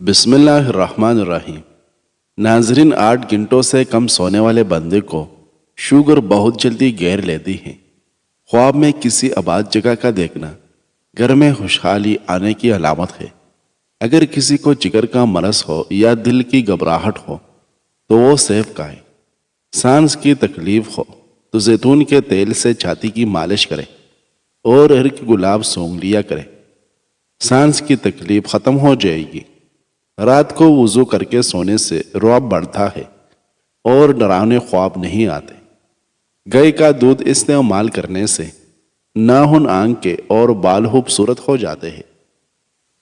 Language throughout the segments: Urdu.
بسم اللہ الرحمن الرحیم۔ ناظرین، 8 گھنٹوں سے کم سونے والے بندے کو شوگر بہت جلدی گھیر لیتی ہے۔ خواب میں کسی آباد جگہ کا دیکھنا گھر میں خوشحالی آنے کی علامت ہے۔ اگر کسی کو جگر کا مرض ہو یا دل کی گھبراہٹ ہو تو وہ سیب کھائے۔ سانس کی تکلیف ہو تو زیتون کے تیل سے چھاتی کی مالش کرے اور ارک گلاب سونگھ لیا کرے۔ سانس کی تکلیف ختم ہو جائے گی۔ رات کو وضو کر کے سونے سے رعب بڑھتا ہے اور ڈراونے خواب نہیں آتے۔ گائے کا دودھ استعمال کرنے سے ناخن آنکھ کے اور بال خوبصورت ہو جاتے ہیں۔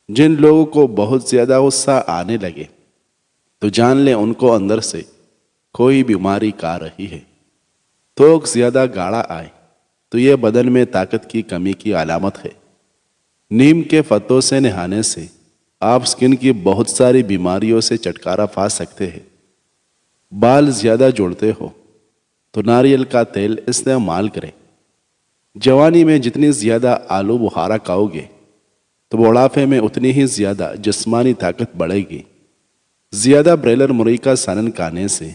جن لوگوں کو بہت زیادہ غصہ آنے لگے تو جان لیں ان کو اندر سے کوئی بیماری کھا رہی ہے۔ توک زیادہ گاڑھا آئے تو یہ بدن میں طاقت کی کمی کی علامت ہے۔ نیم کے پتوں سے نہانے سے آپ سکن کی بہت ساری بیماریوں سے چھٹکارا پا سکتے ہیں۔ بال زیادہ جڑتے ہو تو ناریل کا تیل استعمال کریں۔ جوانی میں جتنی زیادہ آلو بخارا کھاؤ گے تو بڑھاپے میں اتنی ہی زیادہ جسمانی طاقت بڑھے گی۔ زیادہ بریلر مرغی کا سالن کھانے سے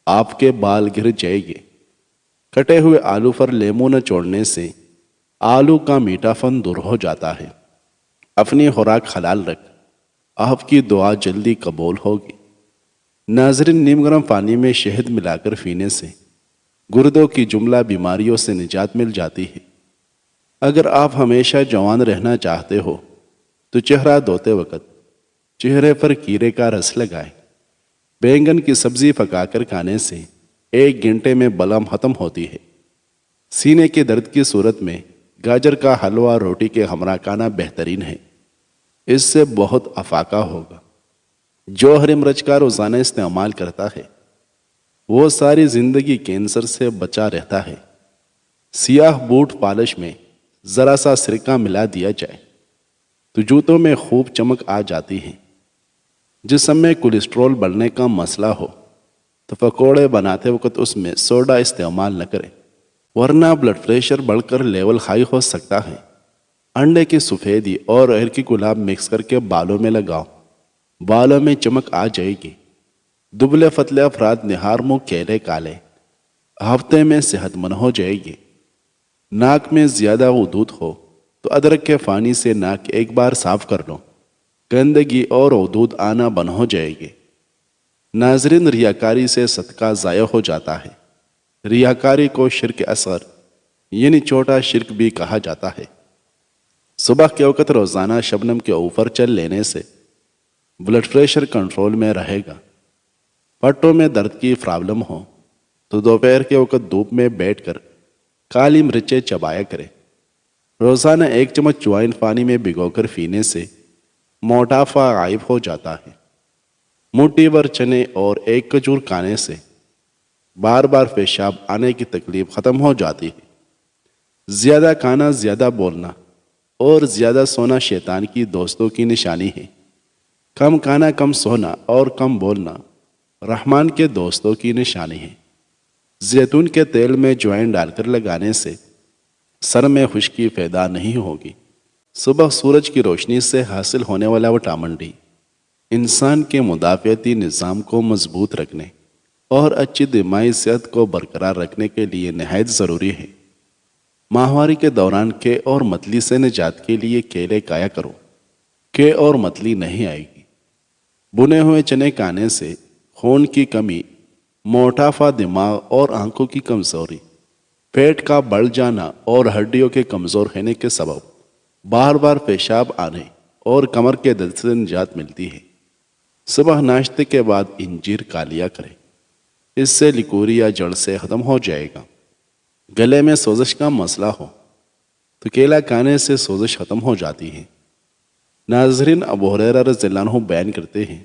آپ کے بال گر جائیں گے۔ کٹے ہوئے آلو پر لیموں نہ چھوڑنے سے آلو کا میٹھا پن دور ہو جاتا ہے۔ اپنی خوراک حلال رکھ، آپ کی دعا جلدی قبول ہوگی۔ ناظرین، نیم گرم پانی میں شہد ملا کر پینے سے گردوں کی جملہ بیماریوں سے نجات مل جاتی ہے۔ اگر آپ ہمیشہ جوان رہنا چاہتے ہو تو چہرہ دھوتے وقت چہرے پر کیرے کا رس لگائیں۔ بینگن کی سبزی پکا کر کھانے سے 1 گھنٹے میں بلغم ختم ہوتی ہے۔ سینے کے درد کی صورت میں گاجر کا حلوہ روٹی کے ہمراہ کھانا بہترین ہے۔ اس سے بہت افاقہ ہوگا۔ جو ہری مرچ کا روزانہ استعمال کرتا ہے وہ ساری زندگی کینسر سے بچا رہتا ہے۔ سیاہ بوٹ پالش میں ذرا سا سرکہ ملا دیا جائے تو جوتوں میں خوب چمک آ جاتی ہے۔ جسم میں کولیسٹرول بڑھنے کا مسئلہ ہو تو پکوڑے بناتے وقت اس میں سوڈا استعمال نہ کریں، ورنہ بلڈ پریشر بڑھ کر لیول ہائی ہو سکتا ہے۔ انڈے کی سفیدی اور ارکی گلاب مکس کر کے بالوں میں لگاؤ، بالوں میں چمک آ جائے گی۔ دبلے پتلے افراد نہار منہ کیلے کالے ہفتے میں صحت مند ہو جائے گی۔ ناک میں زیادہ غدود ہو تو ادرک کے پانی سے ناک ایک بار صاف کر لو، گندگی اور غدود آنا بند ہو جائے گی۔ ناظرین، ریاکاری سے صدقہ ضائع ہو جاتا ہے۔ ریاکاری کو شرک اصغر یعنی چھوٹا شرک بھی کہا جاتا ہے۔ صبح کے وقت روزانہ شبنم کے اوپر چل لینے سے بلڈ پریشر کنٹرول میں رہے گا۔ پٹوں میں درد کی پرابلم ہو تو دوپہر کے وقت دھوپ میں بیٹھ کر کالی مرچیں چبایا کریں۔ روزانہ 1 چمچ جوائن پانی میں بھگو کر پینے سے موٹاپا غائب ہو جاتا ہے۔ مٹھی بھر چنے اور 1 کھجور کھانے سے بار بار پیشاب آنے کی تکلیف ختم ہو جاتی ہے۔ زیادہ کھانا، زیادہ بولنا اور زیادہ سونا شیطان کی دوستوں کی نشانی ہے۔ کم کھانا، کم سونا اور کم بولنا رحمان کے دوستوں کی نشانی ہے۔ زیتون کے تیل میں جوائن ڈال کر لگانے سے سر میں خشکی پیدا نہیں ہوگی۔ صبح سورج کی روشنی سے حاصل ہونے والا وٹامن ڈی انسان کے مدافعتی نظام کو مضبوط رکھنے اور اچھی دماغی صحت کو برقرار رکھنے کے لیے نہایت ضروری ہے۔ ماہواری کے دوران کے اور متلی سے نجات کے لیے کیلے کھایا کرو، کے اور متلی نہیں آئے گی۔ بنے ہوئے چنے کھانے سے خون کی کمی، موٹاپا، دماغ اور آنکھوں کی کمزوری، پیٹ کا بڑھ جانا اور ہڈیوں کے کمزور ہونے کے سبب بار بار پیشاب آنے اور کمر کے درد سے نجات ملتی ہے۔ صبح ناشتے کے بعد انجیر کھا لیا کریں، اس سے لیکوریا جڑ سے ختم ہو جائے گا۔ گلے میں سوزش کا مسئلہ ہو تو کیلا کھانے سے سوزش ختم ہو جاتی ہے۔ ناظرین، ابو ہریرہ رضی اللہ عنہ بیان کرتے ہیں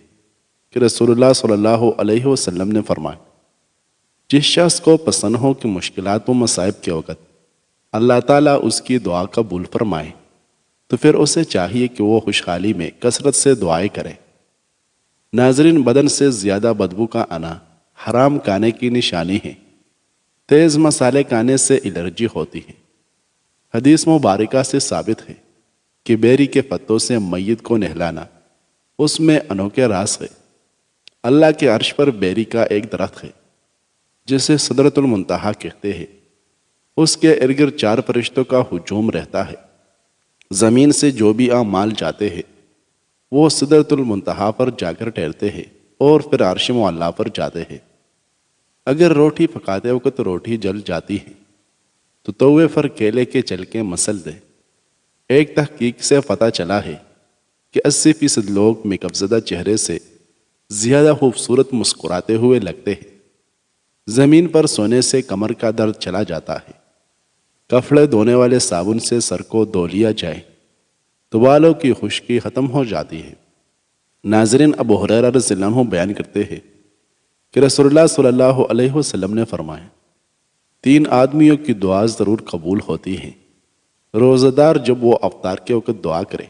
کہ رسول اللہ صلی اللہ علیہ وسلم نے فرمایا، جس شخص کو پسند ہو کہ مشکلات و مصائب کے وقت اللہ تعالیٰ اس کی دعا قبول فرمائے تو پھر اسے چاہیے کہ وہ خوشحالی میں کثرت سے دعائیں کرے۔ ناظرین، بدن سے زیادہ بدبو کا آنا حرام کھانے کی نشانی ہے۔ تیز مسالے کھانے سے الرجی ہوتی ہے۔ حدیث مبارکہ سے ثابت ہے کہ بیری کے پتوں سے میت کو نہلانا اس میں انوکھے راز ہے۔ اللہ کے عرش پر بیری کا ایک درخت ہے جسے سدرۃ المنتہا کہتے ہیں۔ اس کے ارد گرد 4 فرشتوں کا ہجوم رہتا ہے۔ زمین سے جو بھی اعمال جاتے ہیں وہ سدرۃ المنتہا پر جا کر ٹھہرتے ہیں اور پھر عرش معلیٰ پر جاتے ہیں۔ اگر روٹی پکاتے وقت روٹی جل جاتی ہے تو توے پر کیلے کے چلکے مسل دے۔ ایک تحقیق سے پتہ چلا ہے کہ 80% لوگ میک اپ زدہ چہرے سے زیادہ خوبصورت مسکراتے ہوئے لگتے ہیں۔ زمین پر سونے سے کمر کا درد چلا جاتا ہے۔ کپڑے دھونے والے صابن سے سر کو دھو لیا جائے تو بالوں کی خشکی ختم ہو جاتی ہے۔ ناظرین، ابو ہریرہ رضی اللہ عنہ بیان کرتے ہیں کہ رسول اللہ صلی اللہ علیہ وسلم نے فرمایا 3 آدمیوں کی دعا ضرور قبول ہوتی ہے۔ روزہ دار جب وہ افطار کے وقت دعا کرے،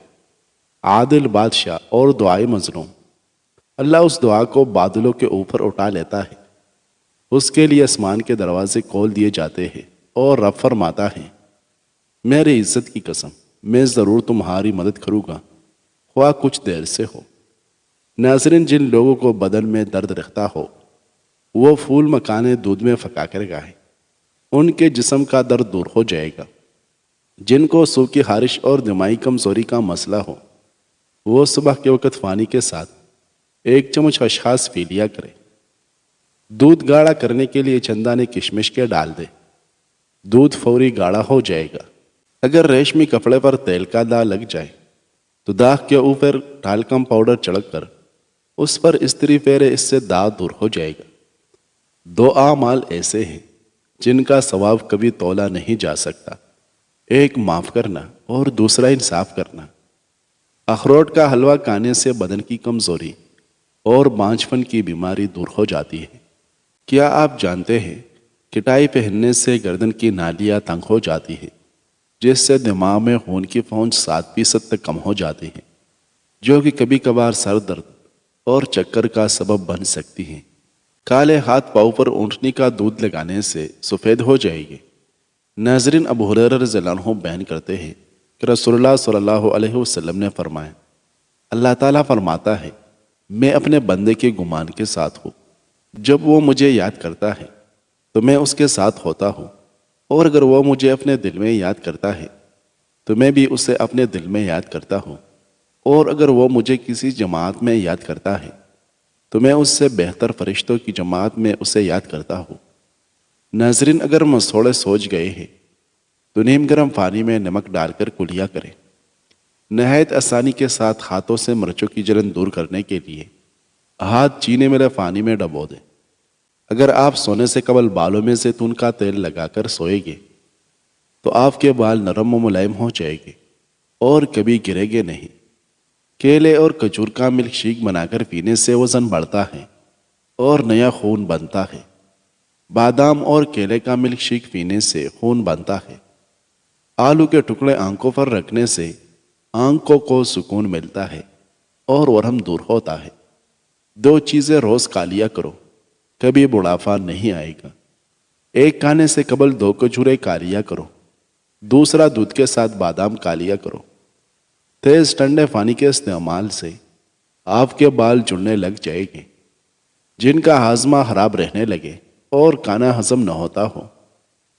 عادل بادشاہ اور دعائے مظلوم، اللہ اس دعا کو بادلوں کے اوپر اٹھا لیتا ہے۔ اس کے لیے آسمان کے دروازے کھول دیے جاتے ہیں اور رب فرماتا ہے میری عزت کی قسم میں ضرور تمہاری مدد کروں گا خواہ کچھ دیر سے ہو۔ ناظرین، جن لوگوں کو بدن میں درد رہتا ہو وہ پھول مکانے دودھ میں پکا کر گائیں، ان کے جسم کا درد دور ہو جائے گا۔ جن کو سوکھی خارش اور دماغی کمزوری کا مسئلہ ہو وہ صبح کے وقت پانی کے ساتھ 1 چمچ اشخاص پی لیا کرے۔ دودھ گاڑھا کرنے کے لیے چندانے کشمش کے ڈال دے، دودھ فوری گاڑھا ہو جائے گا۔ اگر ریشمی کپڑے پر تیل کا داغ لگ جائے تو داغ کے اوپر ٹالکم پاؤڈر چھڑک کر اس پر استری پھیرے، اس سے داغ دور ہو جائے گا۔ 2 اعمال ایسے ہیں جن کا ثواب کبھی تولا نہیں جا سکتا، ایک معاف کرنا اور دوسرا انصاف کرنا۔ اخروٹ کا حلوہ کھانے سے بدن کی کمزوری اور بانجھپن کی بیماری دور ہو جاتی ہے۔ کیا آپ جانتے ہیں کہ ٹائی پہننے سے گردن کی نالیاں تنگ ہو جاتی ہیں جس سے دماغ میں خون کی پہنچ 7% تک کم ہو جاتی ہے، جو کہ کبھی کبھار سر درد اور چکر کا سبب بن سکتی ہیں۔ کالے ہاتھ پاؤں پر اونٹنی کا دودھ لگانے سے سفید ہو جائے گی۔ ناظرین، ابو ہریرہ رضی اللہ عنہ بیان کرتے ہیں کہ رسول اللہ صلی اللہ علیہ وسلم نے فرمایا اللہ تعالیٰ فرماتا ہے میں اپنے بندے کے گمان کے ساتھ ہوں، جب وہ مجھے یاد کرتا ہے تو میں اس کے ساتھ ہوتا ہوں، اور اگر وہ مجھے اپنے دل میں یاد کرتا ہے تو میں بھی اسے اپنے دل میں یاد کرتا ہوں، اور اگر وہ مجھے کسی جماعت میں یاد کرتا ہے تو میں اس سے بہتر فرشتوں کی جماعت میں اسے یاد کرتا ہوں۔ ناظرین، اگر مسوڑے سوج گئے ہیں تو نیم گرم پانی میں نمک ڈال کر کلیا کریں۔ نہایت آسانی کے ساتھ ہاتھوں سے مرچوں کی جلن دور کرنے کے لیے ہاتھ چینے ملے پانی میں ڈبو دیں۔ اگر آپ سونے سے قبل بالوں میں زیتون کا تیل لگا کر سوئیں گے تو آپ کے بال نرم و ملائم ہو جائیں گے اور کبھی گریں گے نہیں۔ کیلے اور کھجور کا ملک شیک بنا کر پینے سے وزن بڑھتا ہے اور نیا خون بنتا ہے۔ بادام اور کیلے کا ملک شیک پینے سے خون بنتا ہے۔ آلو کے ٹکڑے آنکھوں پر رکھنے سے آنکھوں کو سکون ملتا ہے اور ورم دور ہوتا ہے۔ 2 چیزیں روز کھا لیا کرو، کبھی بڑھاپا نہیں آئے گا۔ ایک کھانے سے قبل 2 کھجوریں کھا لیا کرو، دوسرا دودھ کے ساتھ بادام کھا لیا کرو۔ تیز ٹھنڈے پانی کے استعمال سے آپ کے بال جڑنے لگ جائیں گے۔ جن کا ہاضمہ خراب رہنے لگے اور کھانا ہضم نہ ہوتا ہو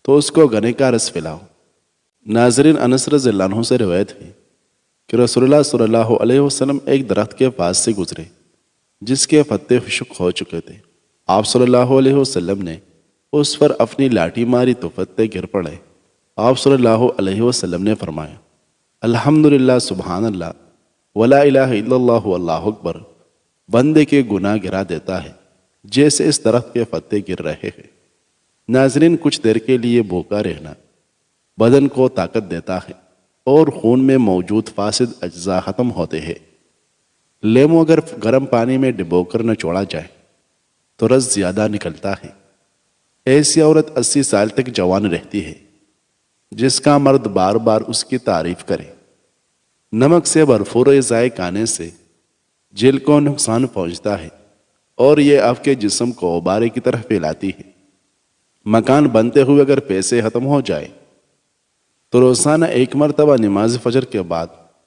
تو اس کو گنے کا رس پلاؤ۔ ناظرین، انس رضی اللہ عنہ سے روایت ہے کہ رسول اللہ صلی اللہ علیہ وسلم ایک درخت کے پاس سے گزرے جس کے پتے خشک ہو چکے تھے۔ آپ صلی اللہ علیہ وسلم نے اس پر اپنی لاٹھی ماری تو پتے گر پڑے۔ آپ صلی اللہ علیہ وسلم نے فرمایا الحمدللہ، سبحان اللہ، ولا الہ الا اللہ، واللہ اکبر، بندے کے گناہ گرا دیتا ہے جیسے اس درخت کے پتے گر رہے ہیں۔ ناظرین، کچھ دیر کے لیے بھوکا رہنا بدن کو طاقت دیتا ہے اور خون میں موجود فاسد اجزاء ختم ہوتے ہیں۔ لیمو اگر گرم پانی میں ڈبو کر نچوڑا جائے تو رس زیادہ نکلتا ہے۔ ایسی عورت 80 سال تک جوان رہتی ہے جس کا مرد بار بار اس کی تعریف کرے۔ نمک سے بھرپور غذائیں کھانے سے جلد کو نقصان پہنچتا ہے اور یہ آپ کے جسم کو غبارے کی طرح پھیلاتی ہے۔ مکان بنتے ہوئے اگر پیسے ختم ہو جائے تو روزانہ 1 مرتبہ نماز فجر کے بعد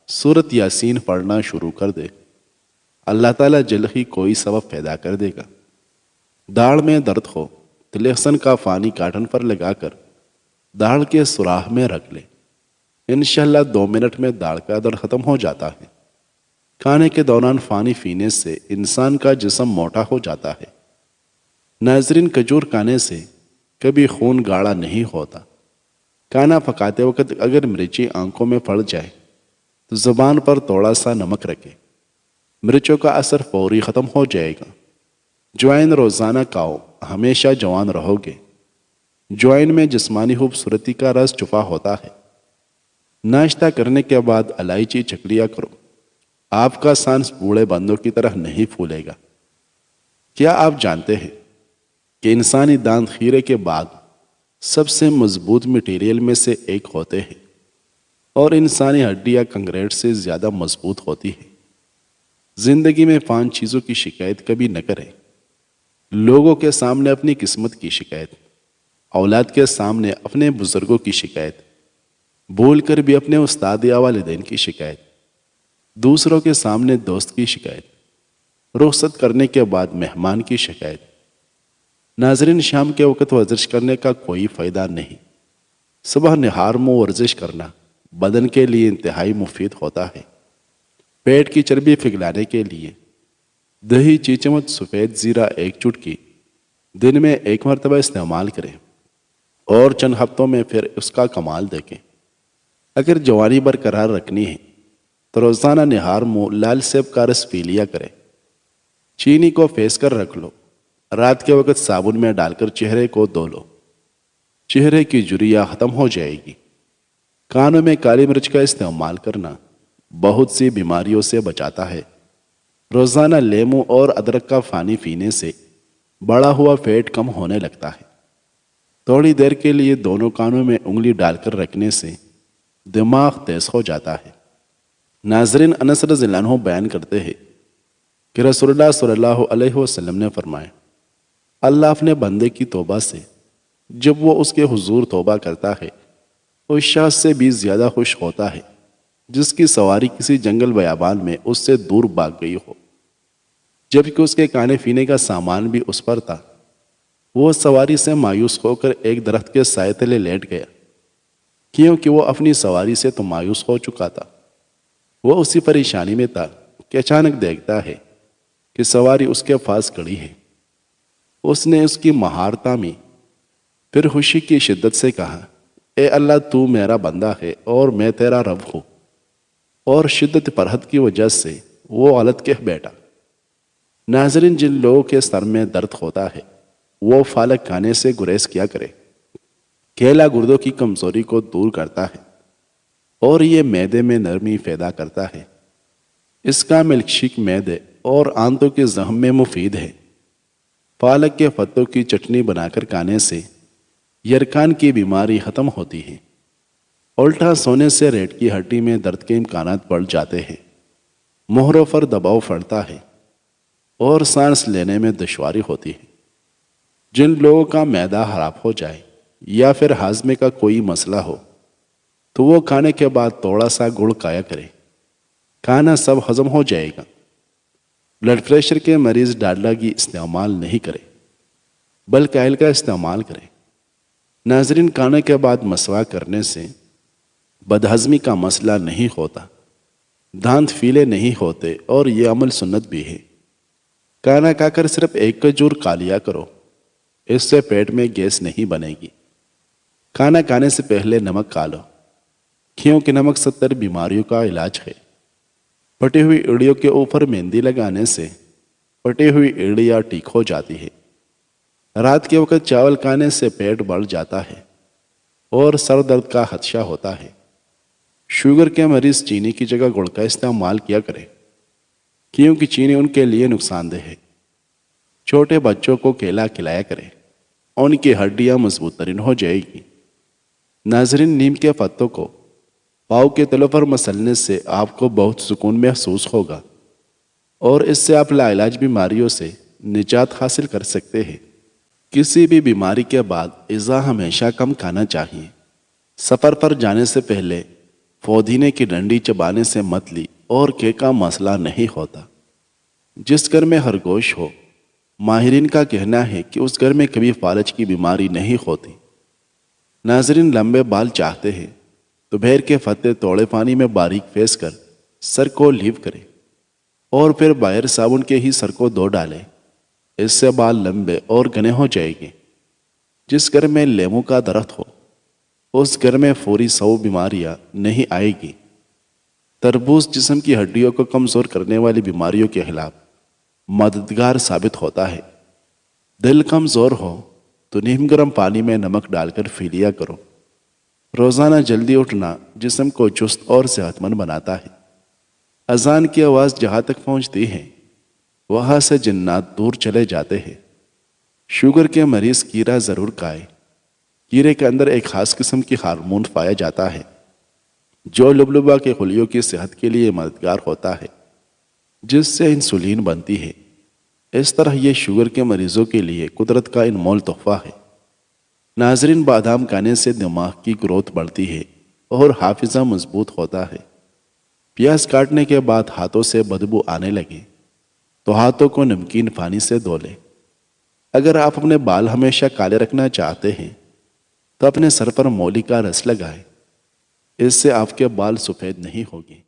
سورۃ یاسین پڑھنا شروع کر دے۔ اللہ تعالیٰ جلد ہی کوئی سبب پیدا کر دے گا۔ داڑھ میں درد ہو تو لہسن کا پانی کاٹن پر لگا کر داڑھ کے سوراخ میں رکھ لے، انشاءاللہ 2 منٹ میں داڑھ کا درد ختم ہو جاتا ہے۔ کھانے کے دوران پانی پینے سے انسان کا جسم موٹا ہو جاتا ہے۔ ناظرین، کھجور کھانے سے کبھی خون گاڑھا نہیں ہوتا۔ کھانا پکاتے وقت اگر مرچی آنکھوں میں پڑ جائے تو زبان پر تھوڑا سا نمک رکھے، مرچوں کا اثر فوری ختم ہو جائے گا۔ جوائن روزانہ کھاؤ، ہمیشہ جوان رہو گے۔ جوائن میں جسمانی خوبصورتی کا رس چھپا ہوتا ہے۔ ناشتہ کرنے کے بعد الائچی چکھ لیا کرو، آپ کا سانس بوڑھے بندوں کی طرح نہیں پھولے گا۔ کیا آپ جانتے ہیں کہ انسانی دانت کھیرے کے بعد سب سے مضبوط مٹیریل میں سے ایک ہوتے ہیں، اور انسانی ہڈیاں کنکریٹ سے زیادہ مضبوط ہوتی ہیں۔ زندگی میں 5 چیزوں کی شکایت کبھی نہ کریں۔ لوگوں کے سامنے اپنی قسمت کی شکایت، اولاد کے سامنے اپنے بزرگوں کی شکایت، بول کر بھی اپنے استاد یا والدین کی شکایت، دوسروں کے سامنے دوست کی شکایت، رخصت کرنے کے بعد مہمان کی شکایت۔ ناظرین، شام کے وقت ورزش کرنے کا کوئی فائدہ نہیں۔ صبح نہار منہ ورزش کرنا بدن کے لیے انتہائی مفید ہوتا ہے۔ پیٹ کی چربی پگھلانے کے لیے دہی، چیچمچ سفید زیرہ 1 چٹکی دن میں 1 مرتبہ استعمال کریں، اور چند ہفتوں میں پھر اس کا کمال دیکھیں۔ اگر جوانی برقرار رکھنی ہے تو روزانہ نہار منہ لال سیب کا رس پی لیا کریں۔ چینی کو پھینس کر رکھ لو، رات کے وقت صابن میں ڈال کر چہرے کو دھو لو، چہرے کی جھریاں ختم ہو جائے گی۔ کانوں میں کالی مرچ کا استعمال کرنا بہت سی بیماریوں سے بچاتا ہے۔ روزانہ لیموں اور ادرک کا پانی پینے سے بڑا ہوا فیٹ کم ہونے لگتا ہے۔ تھوڑی دیر کے لیے دونوں کانوں میں انگلی ڈال کر رکھنے سے دماغ تیز ہو جاتا ہے۔ ناظرین، انس رضی اللہ عنہ بیان کرتے ہیں کہ رسول اللہ صلی اللہ علیہ وسلم نے فرمایا، اللہ اپنے بندے کی توبہ سے جب وہ اس کے حضور توبہ کرتا ہے اس شخص سے بھی زیادہ خوش ہوتا ہے جس کی سواری کسی جنگل بیابان میں اس سے دور بھاگ گئی ہو، جبکہ اس کے کھانے پینے کا سامان بھی اس پر تھا۔ وہ سواری سے مایوس ہو کر ایک درخت کے سائے تلے لیٹ گیا، کیونکہ وہ اپنی سواری سے تو مایوس ہو چکا تھا۔ وہ اسی پریشانی میں تھا کہ اچانک دیکھتا ہے کہ سواری اس کے پاس کھڑی ہے۔ اس نے اس کی مہار تامی، پھر خوشی کی شدت سے کہا، اے اللہ، تو میرا بندہ ہے اور میں تیرا رب ہوں، اور شدت فرحت کی وجہ سے وہ غلط کہہ بیٹھا۔ ناظرین، جن لوگوں کے سر میں درد ہوتا ہے وہ پالک کھانے سے گریز کیا کرے۔ کیلا گردوں کی کمزوری کو دور کرتا ہے اور یہ معدے میں نرمی پیدا کرتا ہے۔ اس کا ملک شیک معدے اور آنتوں کے زخم میں مفید ہے۔ پالک کے پتوں کی چٹنی بنا کر کھانے سے یرکان کی بیماری ختم ہوتی ہے۔ الٹا سونے سے ریڑھ کی ہڈی میں درد کے امکانات بڑھ جاتے ہیں، مہروں پر دباؤ پڑتا ہے اور سانس لینے میں دشواری ہوتی ہے۔ جن لوگوں کا معدہ خراب ہو جائے یا پھر ہاضمے کا کوئی مسئلہ ہو تو وہ کھانے کے بعد تھوڑا سا گڑ کھایا کرے، کھانا سب ہضم ہو جائے گا۔ بلڈ پریشر کے مریض ڈالڈا گھی استعمال نہیں کرے بلکہ آئل کا استعمال کریں۔ ناظرین، کھانے کے بعد مسواک کرنے سے بدہضمی کا مسئلہ نہیں ہوتا، دانت پیلے نہیں ہوتے، اور یہ عمل سنت بھی ہے۔ کھانا کھا کر صرف 1 کھجور کھا لیا کرو، اس سے پیٹ میں گیس نہیں بنے گی۔ کھانا کھانے سے پہلے نمک کھا لو، کیونکہ نمک 70 بیماریوں کا علاج ہے۔ پٹی ہوئی ایڑیوں کے اوپر مہندی لگانے سے پٹی ہوئی ایڑیاں ٹھیک ہو جاتی ہے۔ رات کے وقت چاول کھانے سے پیٹ بڑھ جاتا ہے اور سر درد کا خدشہ ہوتا ہے۔ شوگر کے مریض چینی کی جگہ گڑ کا استعمال کیا کریں، کیونکہ چینی ان کے لیے نقصان دہ ہے۔ چھوٹے بچوں کو کیلا کھلایا کریں، ان کی ہڈیاں مضبوط ترین ہو جائے گی۔ ناظرین، نیم کے پتوں کو پاؤں کے تلوں پر مسلنے سے آپ کو بہت سکون محسوس ہوگا اور اس سے آپ لاعلاج بیماریوں سے نجات حاصل کر سکتے ہیں۔ کسی بھی بیماری کے بعد غذا ہمیشہ کم کھانا چاہیے۔ سفر پر جانے سے پہلے پودینے کی ڈنڈی چبانے سے متلی اور کے کا مسئلہ نہیں ہوتا۔ جس گھر میں خرگوش ہو، ماہرین کا کہنا ہے کہ اس گھر میں کبھی فالج کی بیماری نہیں ہوتی۔ ناظرین، لمبے بال چاہتے ہیں تو بیر کے پتے توڑے پانی میں باریک پھینس کر سر کو لیو کریں اور پھر بغیر صابن کے ہی سر کو دھو ڈالیں۔ اس سے بال لمبے اور گھنے ہو جائیں گے۔ جس گھر میں لیمو کا درخت ہو، اس گھر میں فوری 100 بیماریاں نہیں آئے گی۔ تربوز جسم کی ہڈیوں کو کمزور کرنے والی بیماریوں کے خلاف مددگار ثابت ہوتا ہے۔ دل کمزور ہو تو نیم گرم پانی میں نمک ڈال کر پی لیا کرو۔ روزانہ جلدی اٹھنا جسم کو چست اور صحت مند بناتا ہے۔ اذان کی آواز جہاں تک پہنچتی ہے وہاں سے جنات دور چلے جاتے ہیں۔ شوگر کے مریض کیرا ضرور کھائے۔ کیرے کے اندر ایک خاص قسم کی ہارمون پایا جاتا ہے جو لبلبہ کے خلیوں کی صحت کے لیے مددگار ہوتا ہے، جس سے انسولین بنتی ہے۔ اس طرح یہ شوگر کے مریضوں کے لیے قدرت کا انمول تحفہ ہے۔ ناظرین، بادام کھانے سے دماغ کی گروتھ بڑھتی ہے اور حافظہ مضبوط ہوتا ہے۔ پیاز کاٹنے کے بعد ہاتھوں سے بدبو آنے لگے تو ہاتھوں کو نمکین پانی سے دھو لیں۔ اگر آپ اپنے بال ہمیشہ کالے رکھنا چاہتے ہیں تو اپنے سر پر مولی کا رس لگائیں۔ اس سے آپ کے بال سفید نہیں ہوگے۔